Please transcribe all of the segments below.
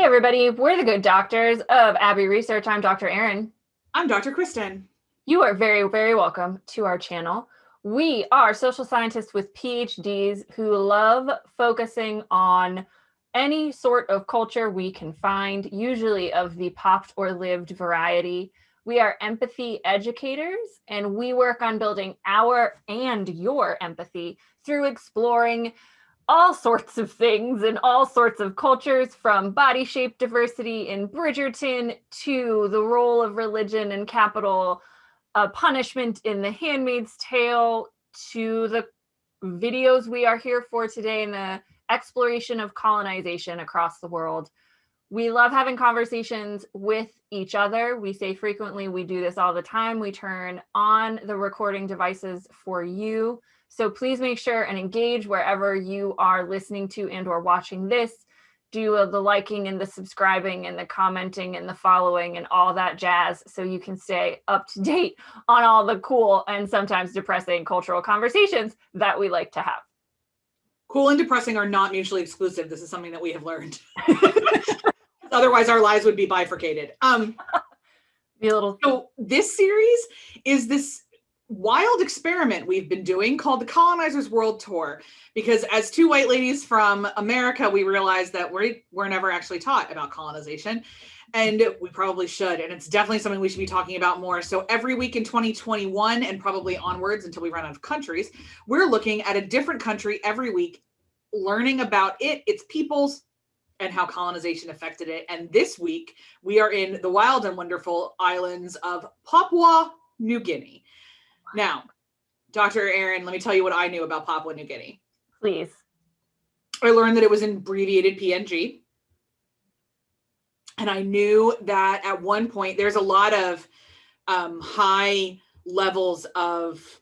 Hey everybody, we're the good doctors of Abbey Research. I'm Dr. Erin. I'm Dr. Kristen. You are very, very welcome to our channel. We are social scientists with PhDs who love focusing on any sort of culture we can find, usually of the popped or lived variety. We are empathy educators, and we work on building our and your empathy through exploring all sorts of things in all sorts of cultures, from body shape diversity in Bridgerton to the role of religion and capital punishment in The Handmaid's Tale to the videos we are here for today in the exploration of colonization across the world. We love having conversations with each other. We say frequently, we do this all the time. We turn on the recording devices for you. So please make sure and engage wherever you are listening to and or watching this. Do the liking and the subscribing and the commenting and the following and all that jazz so you can stay up to date on all the cool and sometimes depressing cultural conversations that we like to have. Cool and depressing are not mutually exclusive. This is something that we have learned. Otherwise, our lives would be bifurcated. So this series is this wild experiment we've been doing called the Colonizer's World Tour, because as two white ladies from America, we realized that we're never actually taught about colonization, and we probably should. And it's definitely something we should be talking about more. So every week in 2021 and probably onwards until we run out of countries, we're looking at a different country every week, learning about it, its peoples, and how colonization affected it. And this week, we are in the wild and wonderful islands of Papua New Guinea. Now, Dr. Erin, let me tell you what I knew about Papua New Guinea. Please. I learned that it was abbreviated PNG. And I knew that at one point, there's a lot of high levels of,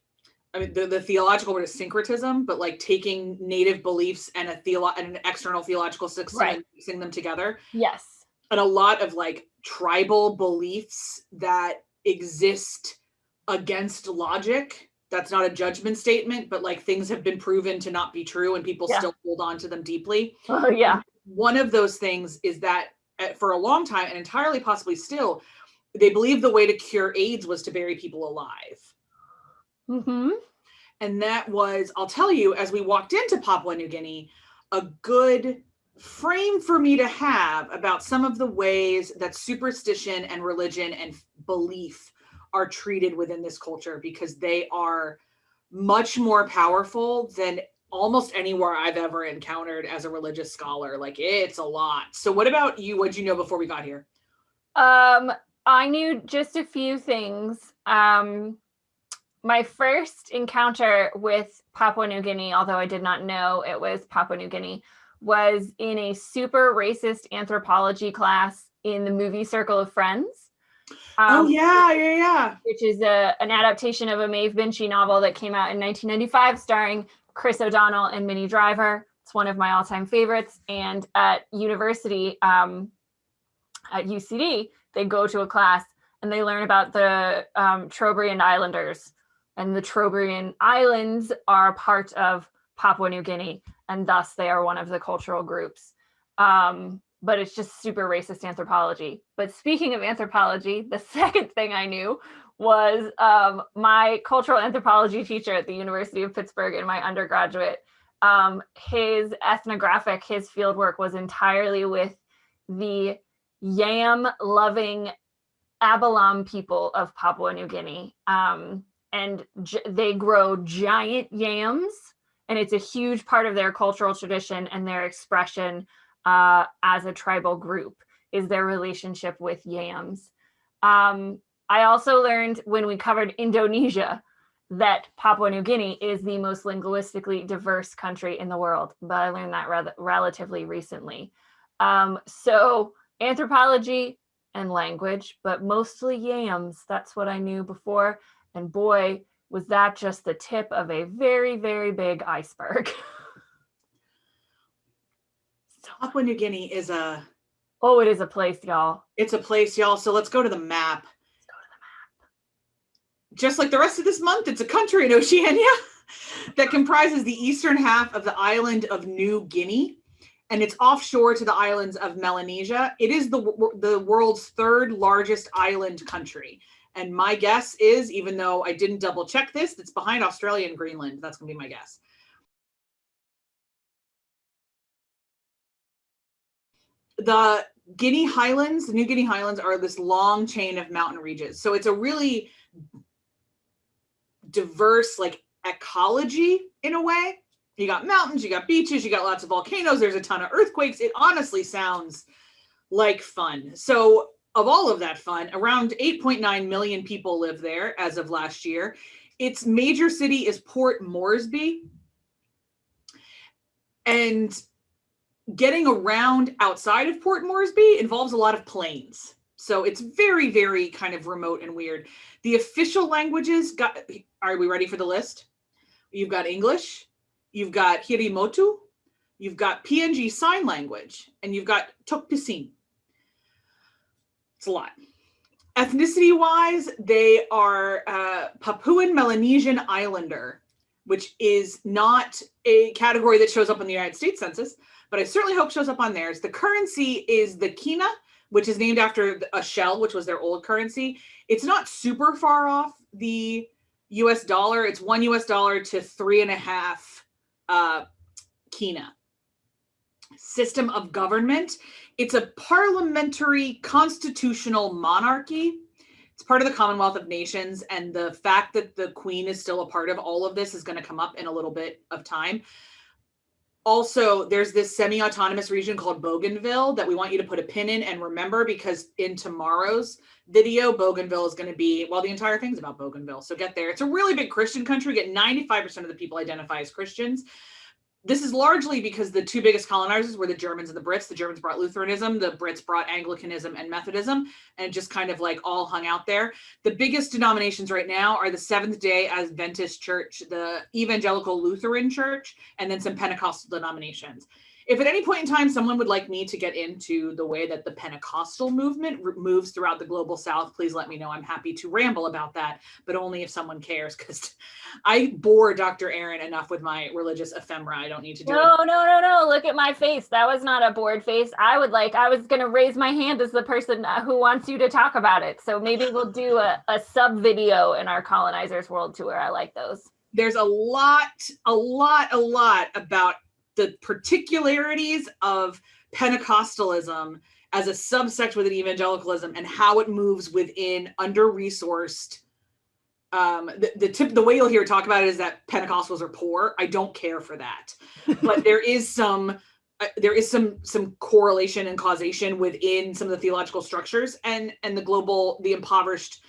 I mean, the theological word is syncretism, but like taking native beliefs and an external theological system and mixing them together. Yes. And a lot of like tribal beliefs that exist against logic. That's not a judgment statement, but like things have been proven to not be true and people still hold on to them deeply. Oh, yeah. And one of those things is that for a long time, and entirely possibly still, they believed the way to cure AIDS was to bury people alive. Mm-hmm. And that was, I'll tell you, as we walked into Papua New Guinea, a good frame for me to have about some of the ways that superstition and religion and belief are treated within this culture, because they are much more powerful than almost anywhere I've ever encountered as a religious scholar. Like, it's a lot. So what about you? What'd you know before we got here? I knew just a few things. My first encounter with Papua New Guinea, although I did not know it was Papua New Guinea, was in a super racist anthropology class in the movie Circle of Friends. Which is an adaptation of a Maeve Binchy novel that came out in 1995, starring Chris O'Donnell and Minnie Driver. It's one of my all-time favorites. And at university, at UCD, they go to a class and they learn about the Trobriand Islanders. And the Trobriand Islands are part of Papua New Guinea, and thus they are one of the cultural groups. But it's just super racist anthropology. But speaking of anthropology, the second thing I knew was my cultural anthropology teacher at the University of Pittsburgh in my undergraduate. His ethnographic, his fieldwork was entirely with the yam-loving Abalam people of Papua New Guinea. And they grow giant yams, and it's a huge part of their cultural tradition and their expression as a tribal group, is their relationship with yams. I also learned when we covered Indonesia that Papua New Guinea is the most linguistically diverse country in the world, but I learned that relatively recently. So anthropology and language, but mostly yams. That's what I knew before. And boy, was that just the tip of a very, very big iceberg. Papua New Guinea is it is a place, y'all. It's a place, y'all. So let's go to the map. Just like the rest of this month, it's a country in Oceania that comprises the eastern half of the island of New Guinea. and it's offshore to the islands of Melanesia. It is the world's third largest island country. And my guess is, even though I didn't double check this, it's behind Australia and Greenland. That's going to be my guess. The Guinea Highlands, the New Guinea Highlands, are this long chain of mountain ranges. So it's a really diverse like ecology in a way. You got mountains, you got beaches, you got lots of volcanoes, there's a ton of earthquakes. It honestly sounds like fun. So of all of that fun, around 8.9 million people live there as of last year. Its major city is Port Moresby. And getting around outside of Port Moresby involves a lot of planes. So it's very, very kind of remote and weird. The official languages, are we ready for the list? You've got English, you've got Hirimotu, you've got PNG Sign Language, and you've got Tok Pisin. It's a lot. Ethnicity-wise, they are Papuan Melanesian Islander, which is not a category that shows up in the United States Census, but I certainly hope shows up on theirs. The currency is the kina, which is named after a shell, which was their old currency. It's not super far off the US dollar. It's $1 to 3.5 kina. System of government. It's a parliamentary constitutional monarchy. It's part of the Commonwealth of Nations, and the fact that the Queen is still a part of all of this is going to come up in a little bit of time. Also, there's this semi-autonomous region called Bougainville that we want you to put a pin in and remember, because in tomorrow's video, Bougainville is going to be, well, the entire thing's about Bougainville. So get there. It's a really big Christian country. Get 95% of the people identify as Christians. This is largely because the two biggest colonizers were the Germans and the Brits. The Germans brought Lutheranism, the Brits brought Anglicanism and Methodism, and just kind of like all hung out there. The biggest denominations right now are the Seventh-day Adventist Church, the Evangelical Lutheran Church, and then some Pentecostal denominations. If at any point in time someone would like me to get into the way that the Pentecostal movement moves throughout the global South, please let me know. I'm happy to ramble about that, but only if someone cares, because I bore Dr. Erin enough with my religious ephemera. I don't need to do it. No. Look at my face. That was not a bored face. I was going to raise my hand as the person who wants you to talk about it. So maybe we'll do a sub video in our Colonizers World Tour. I like those. There's a lot about the particularities of Pentecostalism as a subsect within evangelicalism and how it moves within under-resourced. The way you'll hear talk about it is that Pentecostals are poor. I don't care for that, but there is some correlation and causation within some of the theological structures and the impoverished.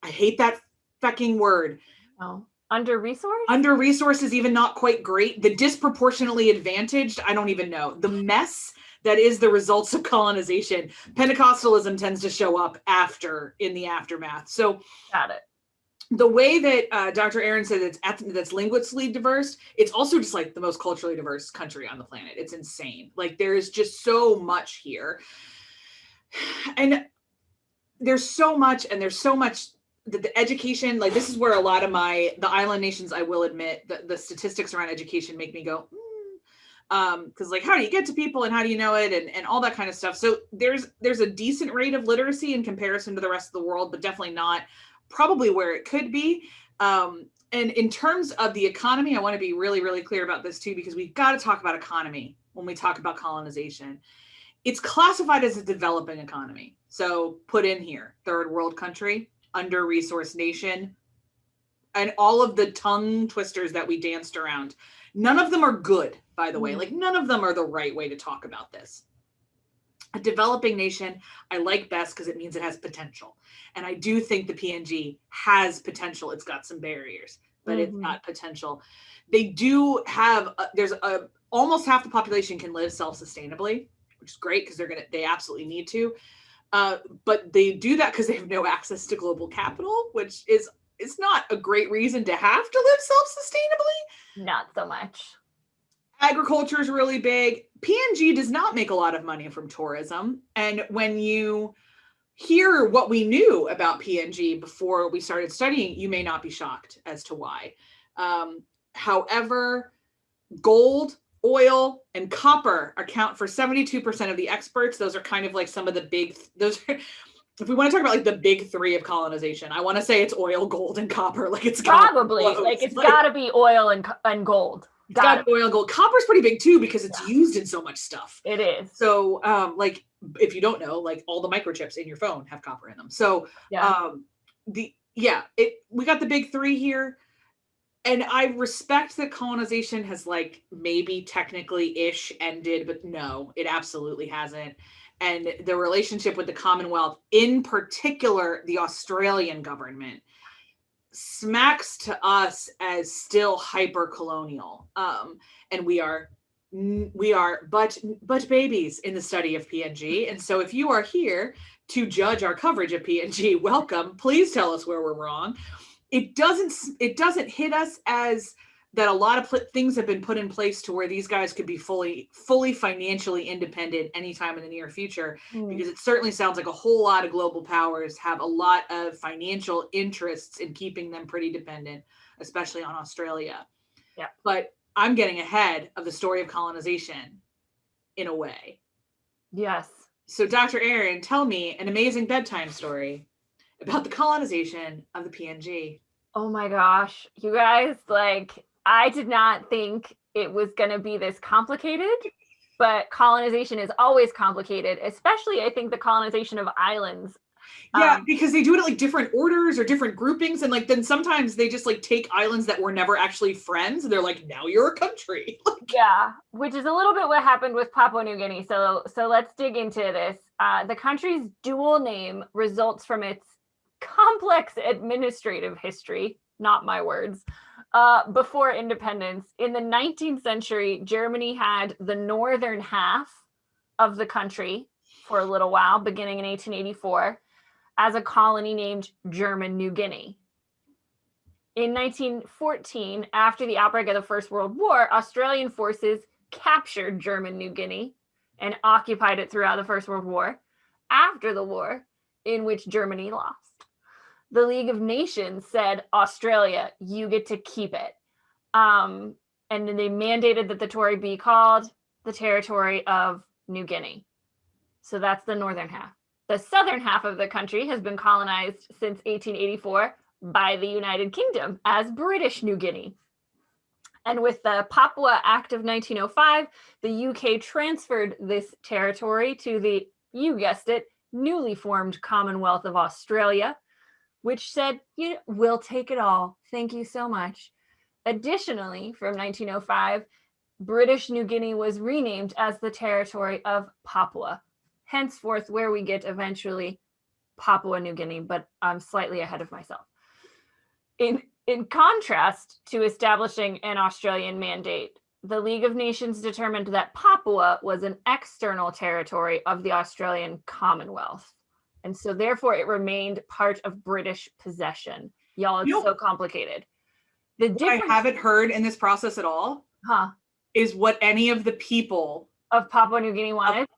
I hate that fucking word. Oh. Under-resourced? Under-resourced is even not quite great. The disproportionately advantaged, I don't even know. The mess that is the results of colonization. Pentecostalism tends to show up in the aftermath. So got it. The way that Dr. Erin said that's linguistically diverse, it's also just like the most culturally diverse country on the planet. It's insane. Like there's just so much here. And there's so much the education, like this is where a lot of the island nations, I will admit, the statistics around education make me go, because like how do you get to people and how do you know it and all that kind of stuff. So there's a decent rate of literacy in comparison to the rest of the world, but definitely not probably where it could be. And in terms of the economy, I want to be really, really clear about this too, because we've got to talk about economy when we talk about colonization. It's classified as a developing economy. So put in here, third world country, under-resourced nation, and all of the tongue twisters that we danced around. None of them are good, by the way. Like none of them are the right way to talk about this. A developing nation, I like best because it means it has potential. And I do think the PNG has potential. It's got some barriers, but it's got potential. They do have, almost half the population can live self-sustainably, which is great because they absolutely need to. But they do that because they have no access to global capital, which is not a great reason to have to live self-sustainably. Not so much. Agriculture is really big. PNG does not make a lot of money from tourism. And when you hear what we knew about PNG before we started studying, you may not be shocked as to why. However, gold oil, and copper account for 72% of the exports. Those are kind of like some of the big, if we want to talk about like the big three of colonization, I want to say it's oil, gold, and copper. Like it's probably like it's got to be oil and gold. It's got to be oil and gold. Copper's pretty big too because it's used in so much stuff. It is. So like if you don't know, like all the microchips in your phone have copper in them. So we got the big three here. And I respect that colonization has like maybe technically ish ended, but no, it absolutely hasn't. And the relationship with the Commonwealth, in particular, the Australian government, smacks to us as still hyper colonial. And we are but babies in the study of PNG. And so if you are here to judge our coverage of PNG, welcome. Please tell us where we're wrong. It doesn't hit us as that a lot of things have been put in place to where these guys could be fully financially independent anytime in the near future, because it certainly sounds like a whole lot of global powers have a lot of financial interests in keeping them pretty dependent, especially on Australia. Yeah. But I'm getting ahead of the story of colonization in a way. Yes. So Dr. Erin, tell me an amazing bedtime story about the colonization of the PNG. Oh my gosh, you guys, like, I did not think it was going to be this complicated, but colonization is always complicated, especially I think the colonization of islands. Yeah, because they do it at like different orders or different groupings, and like then sometimes they just like take islands that were never actually friends and they're like, now you're a country. Yeah, which is a little bit what happened with Papua New Guinea. So let's dig into this. The country's dual name results from its complex administrative history, not my words. Before independence, in the 19th century, Germany had the northern half of the country for a little while, beginning in 1884, as a colony named German New Guinea. In 1914, after the outbreak of the First World War, Australian forces captured German New Guinea and occupied it throughout the First World War. After the war, in which Germany lost, the League of Nations said, Australia, you get to keep it. And then they mandated that the territory be called the Territory of New Guinea. So that's the northern half. The southern half of the country has been colonized since 1884 by the United Kingdom as British New Guinea. And with the Papua Act of 1905, the UK transferred this territory to the, you guessed it, newly formed Commonwealth of Australia, which said, we'll take it all. Thank you so much. Additionally, from 1905, British New Guinea was renamed as the Territory of Papua, henceforth where we get eventually Papua New Guinea, but I'm slightly ahead of myself. In contrast to establishing an Australian mandate, the League of Nations determined that Papua was an external territory of the Australian Commonwealth. And so therefore it remained part of British possession. Y'all, it's so complicated. What I haven't heard in this process at all is what any of the people of Papua New Guinea wanted.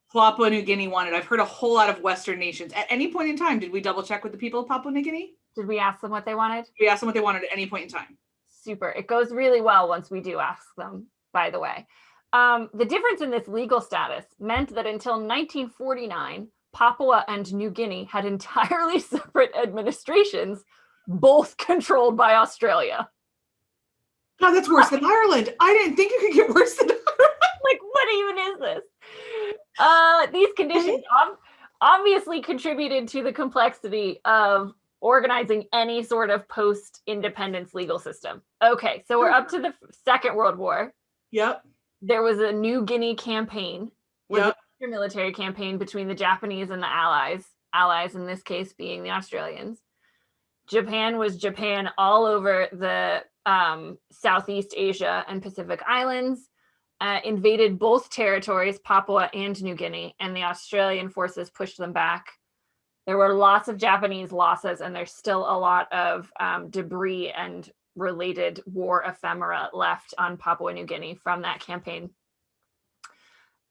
I've heard a whole lot of Western nations. At any point in time, did we double check with the people of Papua New Guinea? Did we ask them what they wanted? We asked them what they wanted at any point in time. Super. It goes really well once we do ask them, by the way. The difference in this legal status meant that until 1949, Papua and New Guinea had entirely separate administrations, both controlled by Australia. God, that's worse than Ireland. I didn't think it could get worse than Ireland. Like, what even is this? These conditions obviously contributed to the complexity of organizing any sort of post-independence legal system. Okay, so we're up to the Second World War. Yep. There was a New Guinea campaign. Yep. A military campaign between the Japanese and the Allies in this case being the Australians. Japan was Japan all over the Southeast Asia and Pacific Islands, invaded both territories, Papua and New Guinea, and the Australian forces pushed them back. There were lots of Japanese losses, and there's still a lot of debris and related war ephemera left on Papua New Guinea from that campaign.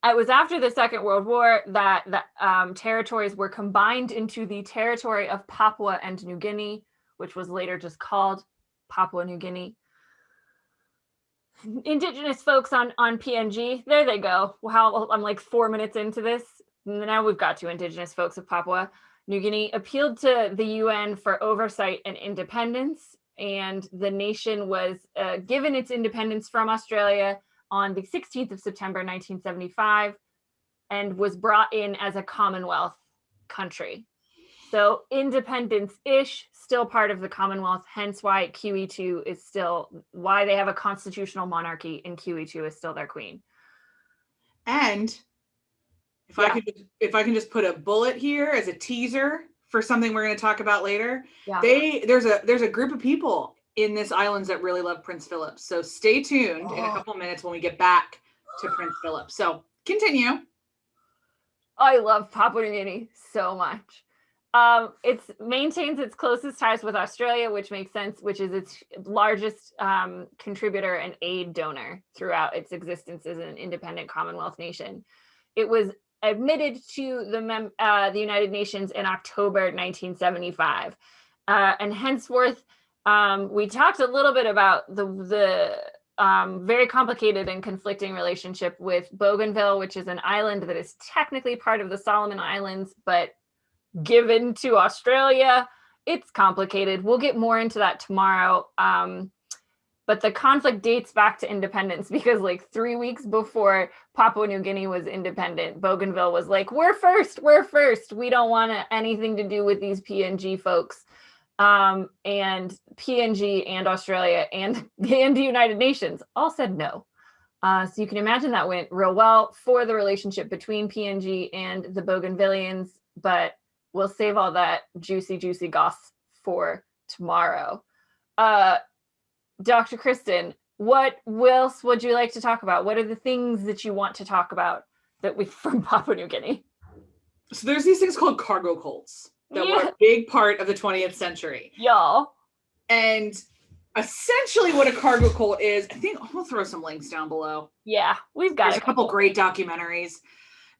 It was after the Second World War that the territories were combined into the Territory of Papua and New Guinea, which was later just called Papua New Guinea. Indigenous folks on PNG. There they go. Wow, I'm like 4 minutes into this. Now we've got to Indigenous folks of Papua New Guinea appealed to the UN for oversight and independence, and the nation was given its independence from Australia on the 16th of September 1975 and was brought in as a Commonwealth country. So independence-ish, still part of the Commonwealth, hence why QE2 is still, why they have a constitutional monarchy and QE2 is still their queen. And if I can just put a bullet here as a teaser for something we're going to talk about later, there's a group of people in this islands that really love Prince Philip. So stay tuned in a couple minutes when we get back to Prince Philip. So continue. I love Papua New Guinea so much. It maintains its closest ties with Australia, which makes sense, which is its largest contributor and aid donor throughout its existence as an independent Commonwealth nation. It was admitted to the United Nations in October 1975. And henceforth, we talked a little bit about the very complicated and conflicting relationship with Bougainville, which is an island that is technically part of the Solomon Islands, but given to Australia. It's complicated. We'll get more into that tomorrow. But the conflict dates back to independence because like 3 weeks before Papua New Guinea was independent, Bougainville was like, we're first. We don't want anything to do with these PNG folks. And PNG and Australia and the United Nations all said no. So you can imagine that went real well for the relationship between PNG and the Bougainvillians, but we'll save all that juicy goss for tomorrow. Dr. Kristen, what else would you like to talk about? What are the things that you want to talk about from Papua New Guinea? So there's these things called cargo cults that were a big part of the 20th century. Y'all. And essentially what a cargo cult is, I think I'll throw some links down below. Yeah, we've got There's a couple great documentaries.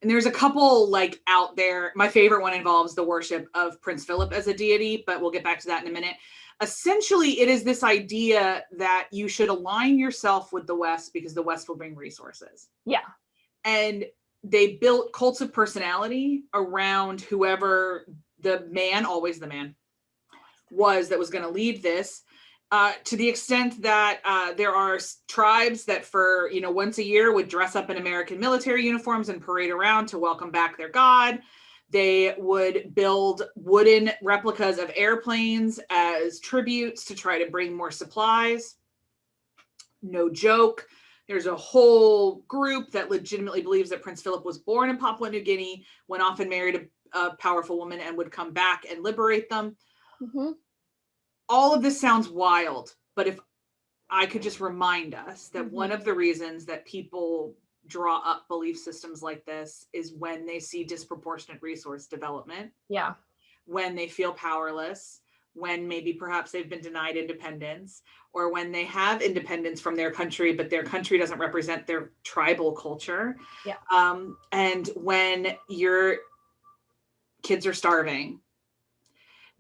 And there's a couple like out there. My favorite one involves the worship of Prince Philip as a deity, but we'll get back to that in a minute. Essentially, it is this idea that you should align yourself with the West because the West will bring resources. Yeah. And they built cults of personality around whoever the man, always the man, was that was going to lead this. To the extent that there are tribes that for, once a year would dress up in American military uniforms and parade around to welcome back their god. They would build wooden replicas of airplanes as tributes to try to bring more supplies. No joke. There's a whole group that legitimately believes that Prince Philip was born in Papua New Guinea, went off and married a powerful woman and would come back and liberate them. Mm-hmm. All of this sounds wild, but if I could just remind us that one of the reasons that people draw up belief systems like this is when they see disproportionate resource development. Yeah. When they feel powerless, when maybe perhaps they've been denied independence, or when they have independence from their country, but their country doesn't represent their tribal culture. Yeah. And when your kids are starving.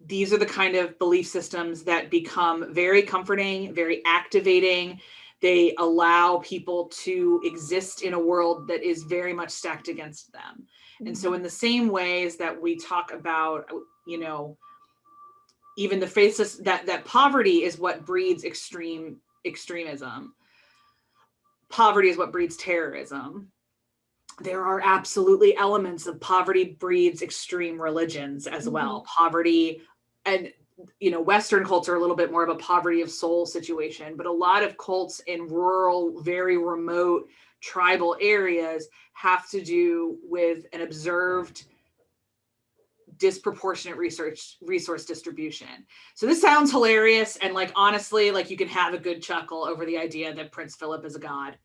These are the kind of belief systems that become very comforting, very activating. They allow people to exist in a world that is very much stacked against them. Mm-hmm. And so in the same ways that we talk about, even the faceless, that poverty is what breeds extremism. Poverty is what breeds terrorism. There are absolutely elements of poverty breeds extreme religions as well. Poverty and, Western cults are a little bit more of a poverty of soul situation, but a lot of cults in rural, very remote tribal areas have to do with an observed disproportionate resource distribution. So this sounds hilarious. And honestly, you can have a good chuckle over the idea that Prince Philip is a god.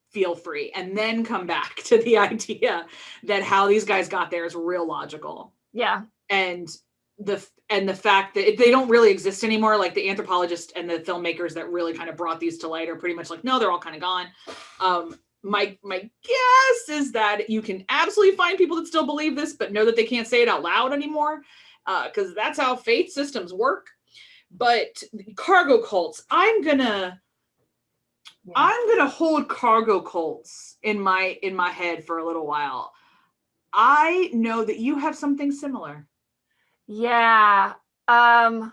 Feel free, and then come back to the idea that how these guys got there is real logical. Yeah. And the fact that they don't really exist anymore, like the anthropologists and the filmmakers that really kind of brought these to light are pretty much no, they're all kind of gone. My guess is that you can absolutely find people that still believe this, but know that they can't say it out loud anymore, because that's how faith systems work. But cargo cults, I'm gonna Yeah. I'm gonna hold cargo cults in my head for a little while. I know that you have something similar. Yeah. And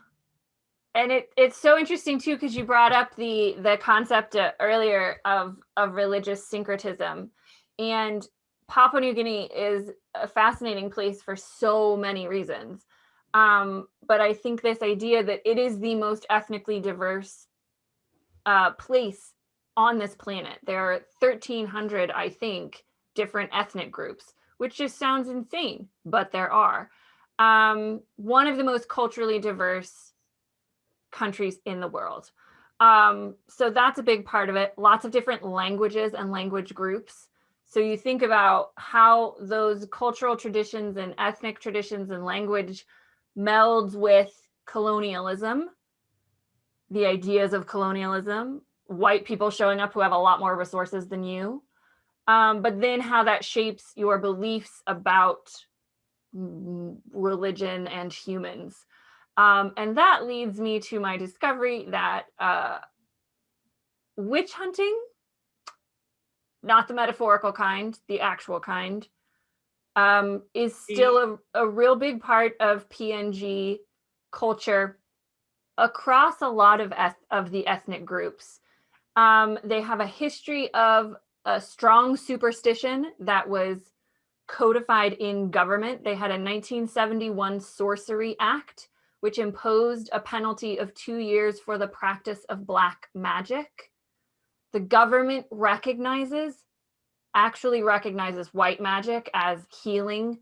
it's so interesting too, because you brought up the concept earlier of religious syncretism, and Papua New Guinea is a fascinating place for so many reasons. But I think this idea that it is the most ethnically diverse place on this planet. There are 1,300, I think, different ethnic groups, which just sounds insane, but there are. One of the most culturally diverse countries in the world. So that's a big part of it. Lots of different languages and language groups. So you think about how those cultural traditions and ethnic traditions and language melds with colonialism, the ideas of colonialism, white people showing up who have a lot more resources than you. But then how that shapes your beliefs about religion and humans. And that leads me to my discovery that witch hunting, not the metaphorical kind, the actual kind, is still a real big part of PNG culture across a lot of the ethnic groups. They have a history of a strong superstition that was codified in government. They had a 1971 Sorcery Act, which imposed a penalty of 2 years for the practice of black magic. The government actually recognizes white magic as healing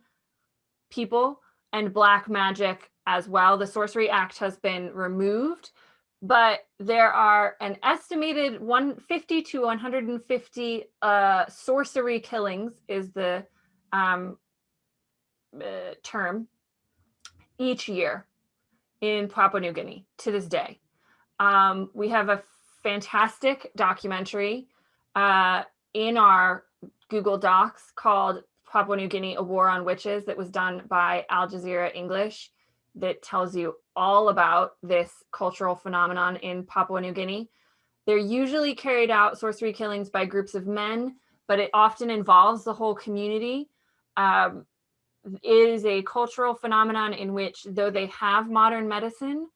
people and black magic as well. The Sorcery Act has been removed, but there are an estimated 150 to 150 sorcery killings is the term each year in Papua New Guinea to this day. We have a fantastic documentary in our Google Docs called Papua New Guinea, A War on Witches, that was done by Al Jazeera English, that tells you all about this cultural phenomenon in Papua New Guinea. They're usually carried out, sorcery killings, by groups of men, but it often involves the whole community. It is a cultural phenomenon in which, though they have modern medicine,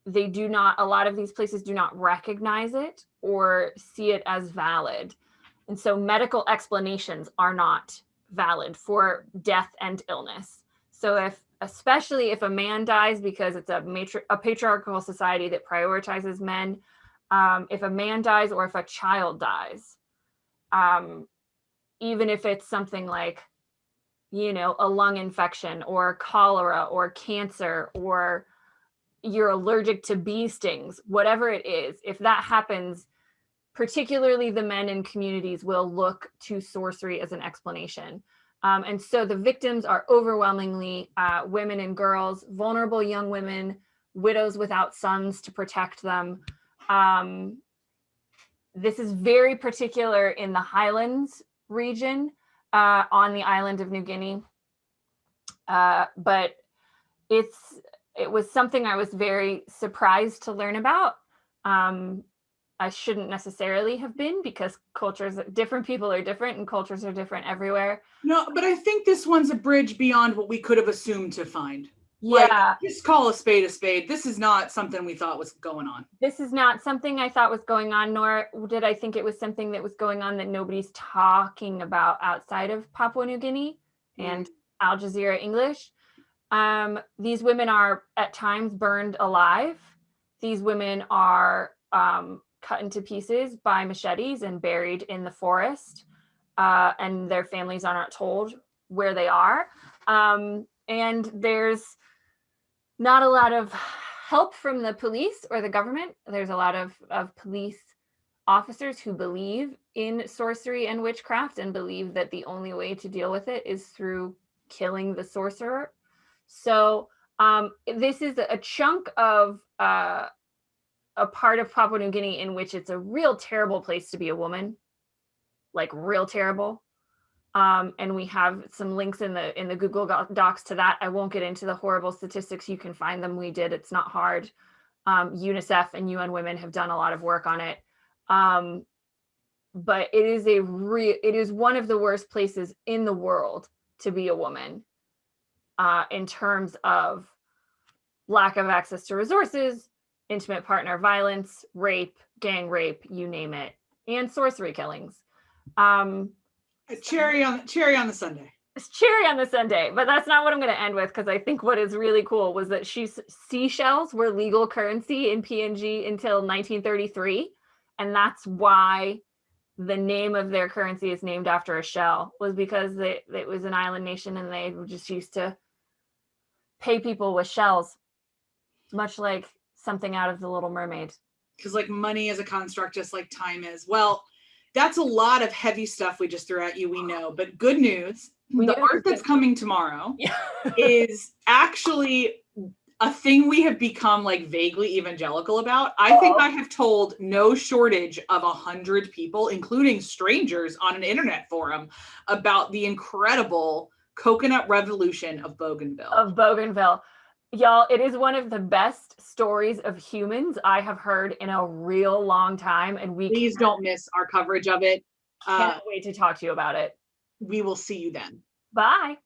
they do not, a lot of these places do not recognize it or see it as valid. And so medical explanations are not valid for death and illness. So especially if a man dies, because it's a patriarchal society that prioritizes men, if a man dies or if a child dies, even if it's something like, a lung infection or cholera or cancer, or you're allergic to bee stings, whatever it is, if that happens, particularly the men in communities will look to sorcery as an explanation. And so the victims are overwhelmingly women and girls, vulnerable young women, widows without sons to protect them. This is very particular in the Highlands region on the island of New Guinea. But it was something I was very surprised to learn about. I shouldn't necessarily have been, because different people are different and cultures are different everywhere. No, but I think this one's a bridge beyond what we could have assumed to find. Yeah. Like, just call a spade a spade. This is not something we thought was going on. This is not something I thought was going on, nor did I think it was something that was going on that nobody's talking about outside of Papua New Guinea and Al Jazeera English. These women are at times burned alive. These women are cut into pieces by machetes and buried in the forest, and their families are not told where they are. And there's not a lot of help from the police or the government. There's a lot of police officers who believe in sorcery and witchcraft and believe that the only way to deal with it is through killing the sorcerer. So this is a chunk of a part of Papua New Guinea in which it's a real terrible place to be a woman, like real terrible. And we have some links in the Google Docs to that. I won't get into the horrible statistics. You can find them. We did. It's not hard. UNICEF and UN Women have done a lot of work on it. But it is one of the worst places in the world to be a woman, in terms of lack of access to resources, intimate partner violence, rape, gang rape, you name it, and sorcery killings. Cherry on the sundae. It's cherry on the sundae, but that's not what I'm going to end with, because I think what is really cool was that seashells were legal currency in PNG until 1933, and that's why the name of their currency is named after a shell, was because it was an island nation and they just used to pay people with shells, much like something out of The Little Mermaid. Because like money is a construct, just like time is. Well, that's a lot of heavy stuff we just threw at you, we know, but good news. The art that's coming tomorrow is actually a thing we have become like vaguely evangelical about. I think I have told no shortage of 100 people, including strangers on an internet forum, about the incredible coconut revolution of Bougainville. Y'all, it is one of the best stories of humans I have heard in a real long time. And please don't miss our coverage of it. Can't wait to talk to you about it. We will see you then. Bye.